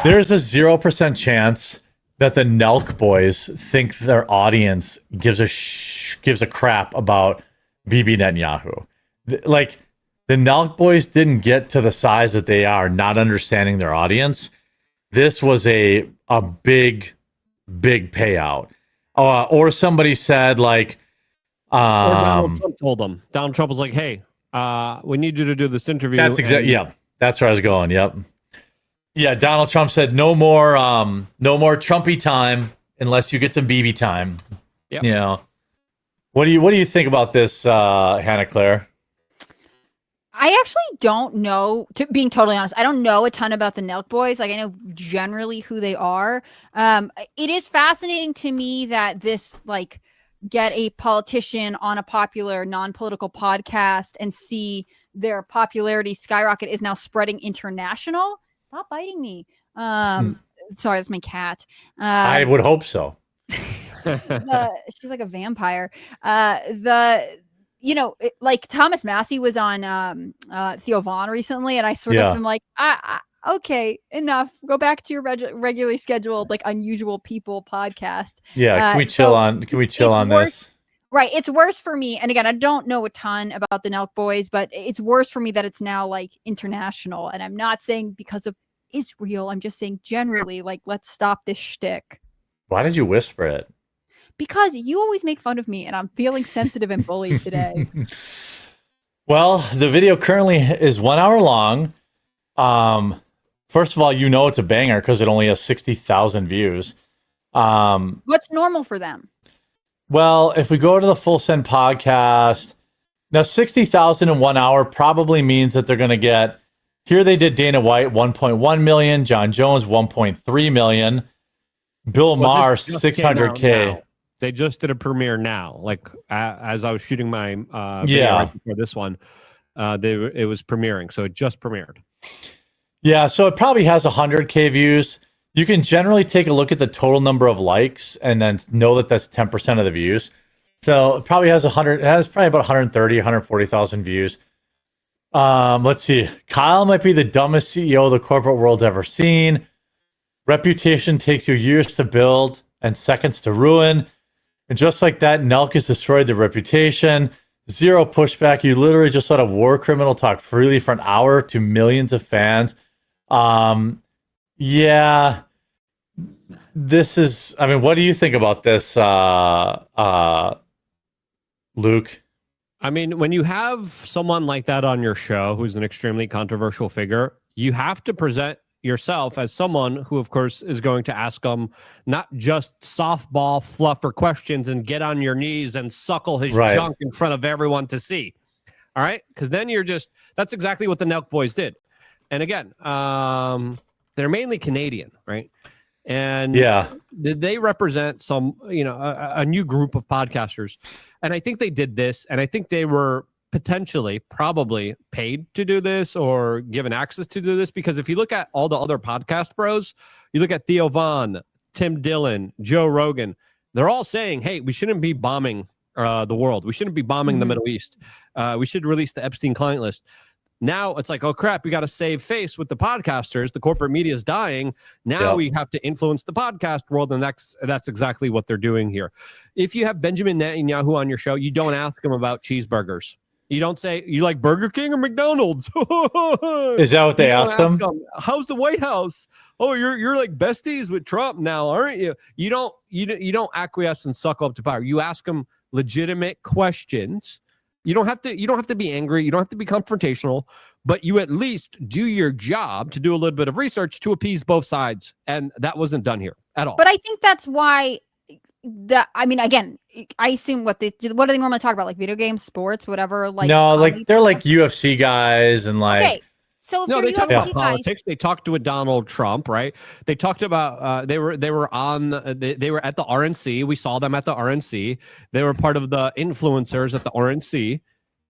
There's a 0% chance that the Nelk boys think their audience gives a crap about Bibi Netanyahu. Like, the Nelk boys didn't get to the size that they are, not understanding their audience. This was a big payout. Or somebody said, like, or Donald Trump told them. Donald Trump was like, "Hey, we need you to do this interview." That's exactly. Yeah, that's where I was going. Yep. Yeah, Donald Trump said no more Trumpy time unless you get some BB time. Yep. You know, what do you think about this, Hannah Claire? I actually don't know, being totally honest, I don't know a ton about the Nelk boys. Like, I know generally who they are. It is fascinating to me that this, like, get a politician on a popular non-political podcast and see their popularity skyrocket is now spreading international. Stop biting me. Sorry, that's my cat. I would hope so. She's like a vampire. Like Thomas Massey was on Theo Vaughn recently, and I sort of am like, okay, enough. Go back to your regularly scheduled, like, Unusual People podcast. Yeah, can we chill on this? Right, it's worse for me. And again, I don't know a ton about the Nelk boys, but it's worse for me that it's now, like, international. And I'm not saying because of Israel. I'm just saying generally, like, let's stop this shtick. Why did you whisper it? Because you always make fun of me, and I'm feeling sensitive and bullied today. Well, the video currently is 1 hour long. First of all, you know it's a banger because it only has 60,000 views. What's normal for them? Well, if we go to the Full Send podcast, now 60,000 in 1 hour probably means that they're going to get, here they did Dana White, 1.1 million, John Jones, 1.3 million, Bill Maher, 600K. They just did a premiere now, like as I was shooting my video right before this one, it was premiering, so it just premiered. Yeah, so it probably has 100K views. You can generally take a look at the total number of likes and then know that that's 10% of the views. So it probably has probably about 130, 140,000 views. Let's see. Kyle might be the dumbest CEO the corporate world's ever seen. Reputation takes you years to build and seconds to ruin. And just like that, Nelk has destroyed their reputation. Zero pushback. You literally just let a war criminal talk freely for an hour to millions of fans. Yeah. This is, I mean, what do you think about this, Luke? I mean, when you have someone like that on your show who's an extremely controversial figure, you have to present yourself as someone who, of course, is going to ask them not just softball fluffer questions and get on your knees and suckle his junk in front of everyone to see. All right? Because then that's exactly what the Nelk boys did. And again, they're mainly Canadian, right? And they represent some, a new group of podcasters. And I think they did this, and I think they were potentially probably paid to do this or given access to do this, because if you look at all the other podcast bros, you look at Theo Vaughn, Tim Dillon, Joe Rogan, they're all saying, hey, we shouldn't be bombing the world. We shouldn't be bombing the Middle East. We should release the Epstein client list. Now it's like, oh crap, we got to save face with the podcasters. The corporate media is dying. Now we have to influence the podcast world, and that's exactly what they're doing here. If you have Benjamin Netanyahu on your show, you don't ask him about cheeseburgers. You don't say, you like Burger King or McDonald's? Is that what they asked them? How's the White House? Oh, you're like besties with Trump now, aren't you? You don't acquiesce and suck up to power. You ask them legitimate questions. You don't have to be angry. You don't have to be confrontational, but you at least do your job to do a little bit of research to appease both sides. And that wasn't done here at all. But I think that's why again, I assume what do they normally talk about? Like video games, sports, whatever. Like, no, like they're like UFC guys and like. Okay. So if they talked about politics. Guys, they talked with Donald Trump, right? They talked about they were at the RNC. We saw them at the RNC. They were part of the influencers at the RNC.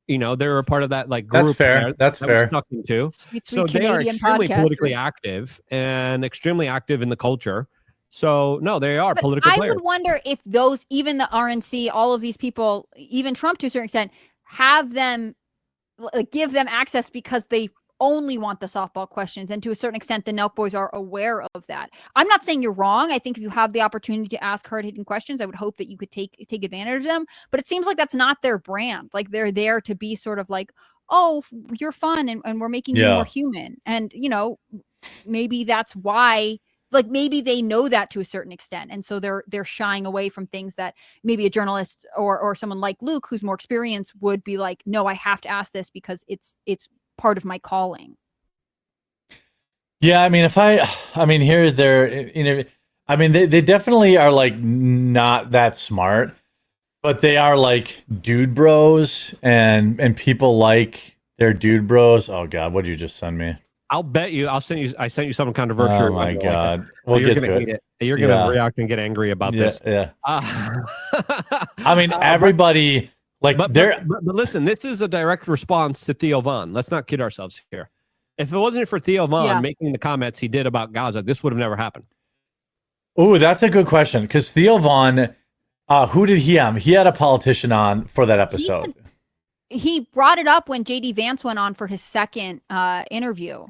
They were part of that like group. That's fair. That's fair. Sweet So Canadian they are extremely podcasters. politically active and extremely active in the culture. So no, they are political players. I would wonder if even the RNC, all of these people, even Trump to a certain extent, have them, like, give them access because they only want the softball questions, and to a certain extent the Nelk boys are aware of that. I'm not saying you're wrong. I think if you have the opportunity to ask hard-hitting questions, I would hope that you could take advantage of them, but it seems like that's not their brand. Like, they're there to be sort of like, oh, you're fun, and we're making you more human. And maybe that's why, like, maybe they know that to a certain extent, and so they're shying away from things that maybe a journalist or someone like Luke, who's more experienced, would be like, no, I have to ask this because it's part of my calling. Yeah, I mean, here's their, they definitely are like not that smart, but they are like dude bros, and people like their dude bros. Oh God, what did you just send me? I'll bet you. I sent you something controversial. Oh my God, we'll get to it. You're gonna react and get angry about this. Yeah. I mean, everybody but listen, this is a direct response to Theo Von. Let's not kid ourselves here. If it wasn't for Theo Von making the comments he did about Gaza, this would have never happened. Oh, that's a good question, because Theo Von, who did he have? He had a politician on for that episode. He brought it up when JD Vance went on for his second interview.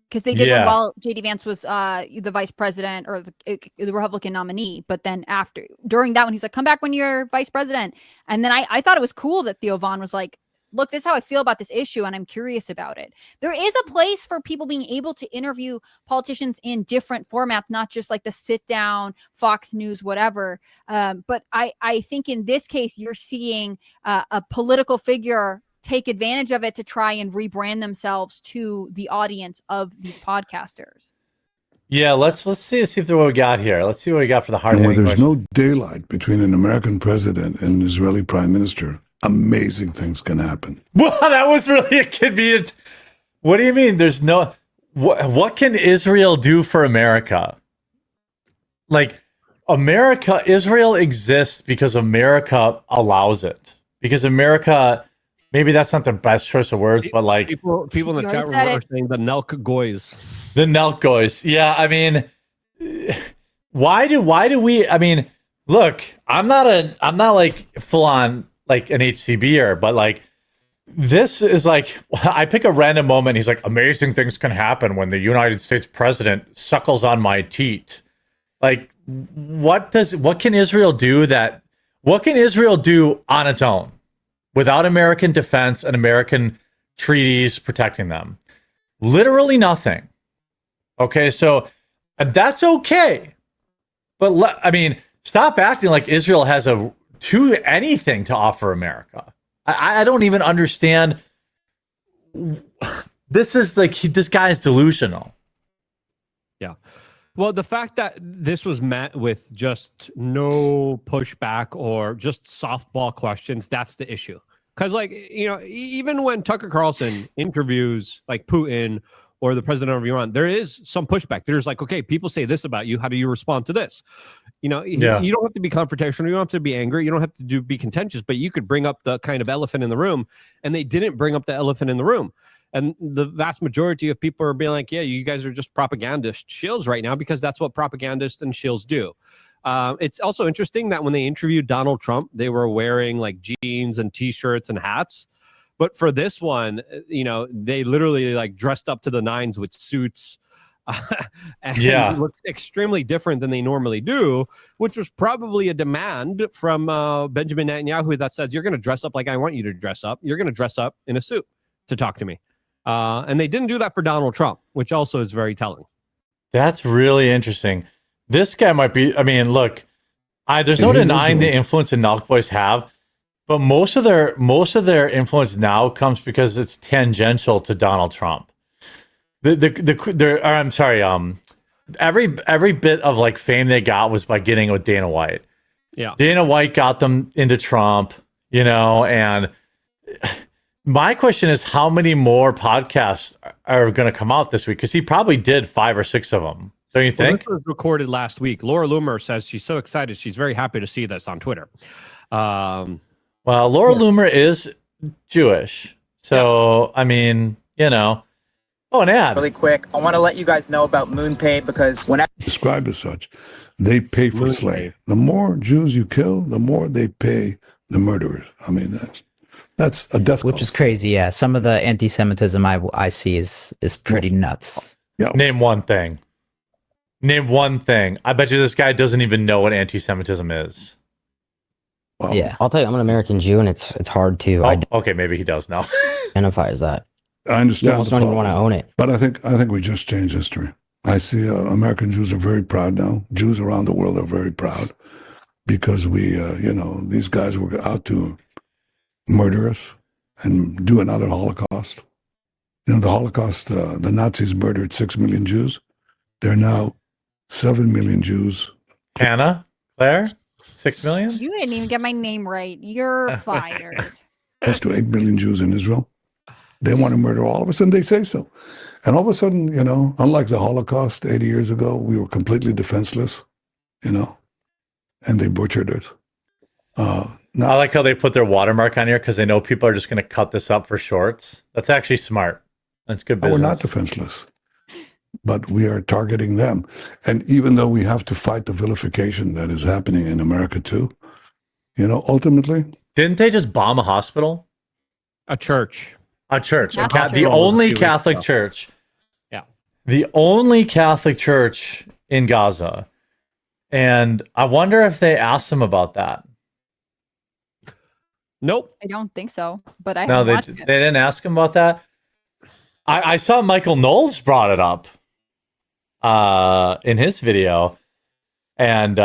Because they did one while JD Vance was the vice president or the Republican nominee. But then during that one, he's like, come back when you're vice president. And then I thought it was cool that Theo Von was like, look, this is how I feel about this issue, and I'm curious about it. There is a place for people being able to interview politicians in different formats, not just like the sit down, Fox News, whatever. But I think in this case, you're seeing a political figure take advantage of it to try and rebrand themselves to the audience of these podcasters. Yeah, let's see what we got here. Let's see what we got for the hard. And where there's no daylight between an American president and an Israeli prime minister, amazing things can happen. Well, that was really a convenient. What do you mean? There's no. What can Israel do for America? Like, Israel exists because America allows it. Because America. Maybe that's not the best choice of words, but like people in the chat room are saying the Nelk goys. The Nelk goys. Yeah, I mean, why do we? I mean, look, I'm not like full on like an HCBer, but like this is like, I pick a random moment. He's like, amazing things can happen when the United States president suckles on my teat. Like, what can Israel do on its own? Without American defense and American treaties protecting them? Literally nothing. Okay, so that's okay. But stop acting like Israel has anything to offer America. I don't even understand. This is like, this guy's delusional. Yeah. Well, the fact that this was met with just no pushback or just softball questions, that's the issue. Because, like, even when Tucker Carlson interviews like Putin or the president of Iran, there is some pushback. There's like, okay, people say this about you. How do you respond to this? You don't have to be confrontational. You don't have to be angry. You don't have to be contentious, but you could bring up the kind of elephant in the room. And they didn't bring up the elephant in the room. And the vast majority of people are being like, yeah, you guys are just propagandist shills right now, because that's what propagandists and shills do. It's also interesting that when they interviewed Donald Trump, they were wearing like jeans and T-shirts and hats. But for this one, they literally like dressed up to the nines with suits and looked extremely different than they normally do, which was probably a demand from Benjamin Netanyahu that says, you're going to dress up like I want you to dress up. You're going to dress up in a suit to talk to me. And they didn't do that for Donald Trump, which also is very telling. That's really interesting. This guy might be, look, there's no denying the influence the Nelk boys have, but most of their influence now comes because it's tangential to Donald Trump. Every bit of like fame they got was by getting with Dana White. Yeah. Dana White got them into Trump, and my question is, how many more podcasts are going to come out this week? Because he probably did 5 or 6 of them. Don't you think? This was recorded last week. Laura Loomer says she's so excited. She's very happy to see this on Twitter. Well, Laura Loomer is Jewish. So, Oh, an ad. Really quick, I want to let you guys know about MoonPay, because when I described as such, they pay for slay. The more Jews you kill, the more they pay the murderers. That's a death Which cult. is crazy. Yeah, some of the anti-Semitism I see is pretty nuts. Yeah. Name one thing. Name one thing. I bet you this guy doesn't even know what anti-Semitism is. Wow. Yeah, I'll tell you, I'm an American Jew, and it's hard to Oh, okay, maybe he does now. identify as that. I You understand. almost the don't even want to problem. own it. But I think we just changed history. I see American Jews are very proud now. Jews around the world are very proud because we, these guys were out to murder us and do another Holocaust. The Holocaust, the Nazis murdered 6 million Jews. There are now 7 million Jews. Hannah? Claire? 6 million? You didn't even get my name right. You're fired. Close to 8 million Jews in Israel. They want to murder all of us, and they say so. And all of a sudden, unlike the Holocaust 80 years ago, we were completely defenseless, and they butchered us. I like how they put their watermark on here because they know people are just going to cut this up for shorts. That's actually smart. That's good We're business. not defenseless, but we are targeting them. And even though we have to fight the vilification that is happening in America too, ultimately, Didn't they just bomb a hospital? A church. A church. Catholic The church. only 2 weeks Catholic ago. church. Yeah. The only Catholic church in Gaza. And I wonder if they asked them about that. Nope. I don't think so, but I No, haven't they watched it. didn't ask him about that. I saw Michael Knowles brought it up in his video. And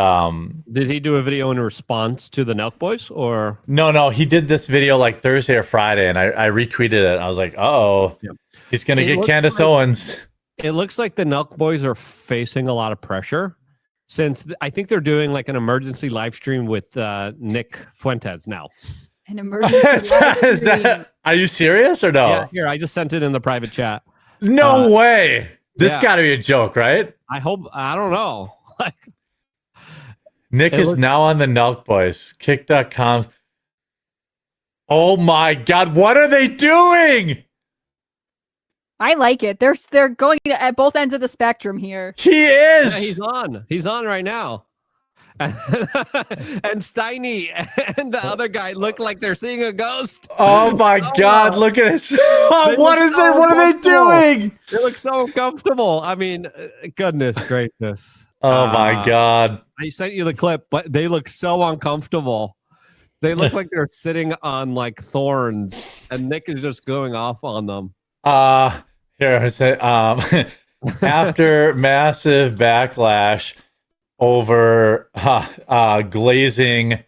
Did he do a video in response to the Nelk boys, or no, he did this video like Thursday or Friday, and I retweeted it. I was like, oh, Yeah. he's going to It get looks Candace like- Owens. it looks like the Nelk boys are facing a lot of pressure since I think they're doing like an emergency live stream with Nick Fuentes now. An emergency live Is stream. that- are you serious or no? Yeah, here I just sent it in the private chat. No way. This yeah. got to be a joke, right? I don't know. Like, Nick It is looks- now on the Nelk Boys. Kick.com. Oh my God. What are they doing? I like it. They're going at both ends of the spectrum here. He yeah, is. he's on. He's on right now. And Steiny and the other guy look like they're seeing a ghost. Oh my Oh, God. wow. Look at it. Oh, what look is so it? What are they uncomfortable. doing? They look so comfortable. I mean, goodness gracious. Oh my God. I sent you the clip, but they look so uncomfortable. They look like they're sitting on like thorns, and Nick is just going off on them. Here I say, after massive backlash over glazing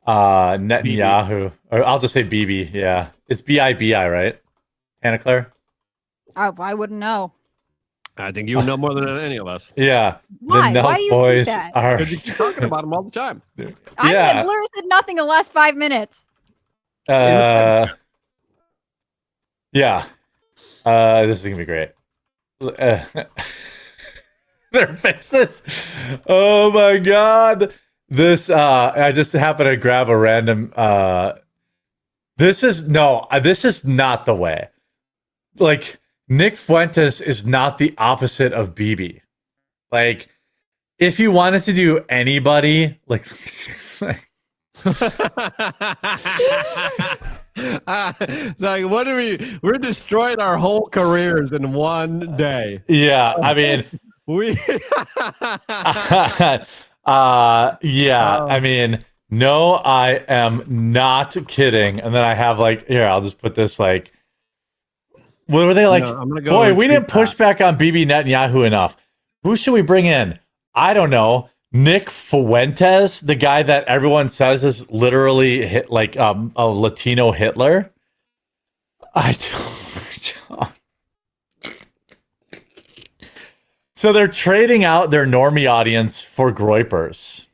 Netanyahu, or I'll just say Bibi. Yeah, it's Bibi, right? Hannah Claire. I wouldn't know. I think you know more than any of us. Yeah, Why? the Why Nelk do you boys think that? are. Because you keep talking about them all the time. I Yeah. literally said nothing in the last 5 minutes. Yeah. This is gonna be great. Their faces. Oh my God. This I just happened to grab a random this is not the way. Like Nick Fuentes is not the opposite of BB. Like if you wanted to do anybody like Like, what are we're destroying our whole careers in one day. yeah, I mean We I mean, no, I am not kidding. And then I have like, here, I'll just put this like, what were they like? No, I'm gonna go Boy, and we tweet didn't push back on Bibi Netanyahu enough. Who should we bring in? I don't know. Nick Fuentes, the guy that everyone says is literally like a Latino Hitler. I don't. So they're trading out their normie audience for groypers.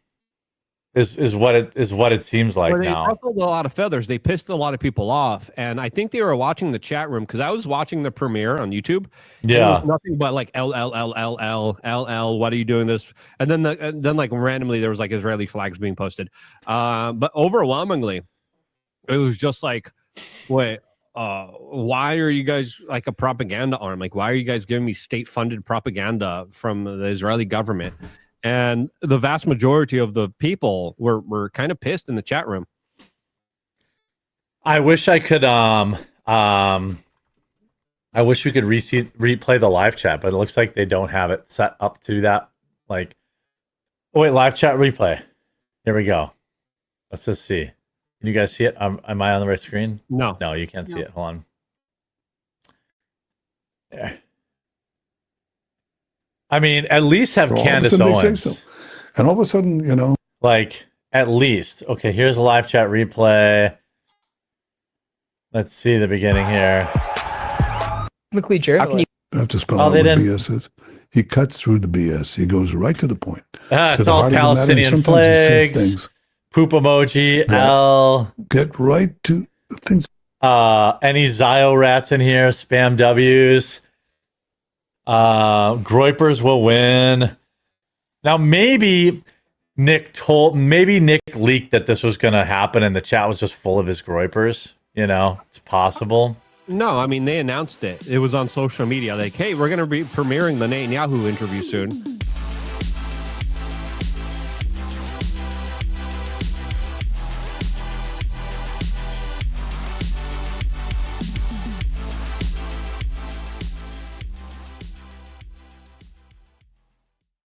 Is what it seems like Well, they now. ruffled a lot of feathers. They pissed a lot of people off, and I think they were watching the chat room because I was watching the premiere on YouTube. And it Yeah. was nothing but like LL. What are you doing this? And then like randomly there was like Israeli flags being posted. But overwhelmingly, it was just like, wait. Why are you guys like a propaganda arm? Like, why are you guys giving me state-funded propaganda from the Israeli government? And the vast majority of the people were kind of pissed in the chat room. I wish I could I wish we could replay the live chat, but it looks like they don't have it set up to that. Like, oh wait, live chat replay. Here we go. Let's just see. Can you guys see it? Am I on the right screen? No. No, you can't see it. Hold on. There. I mean, at least have All of a Candace sudden they say Owens. so. And all of a sudden, you know, Like, at least. Okay, here's a live chat replay. Let's see the beginning here. Publicly How can you? I have to spell Oh, out they what didn't- BS is. He cuts through the BS. He goes right to the point. Ah, To it's the all heart of the matter, and Palestinian sometimes he says flags. things Poop emoji. that- L. Get right to the things. Any Zio rats in here? Spam W's. Groypers will win. Now maybe Nick leaked that this was going to happen, and the chat was just full of his Groypers. You know, it's possible. No, I mean, they announced it. It was on social media. Like, hey, we're going to be premiering the Netanyahu interview soon.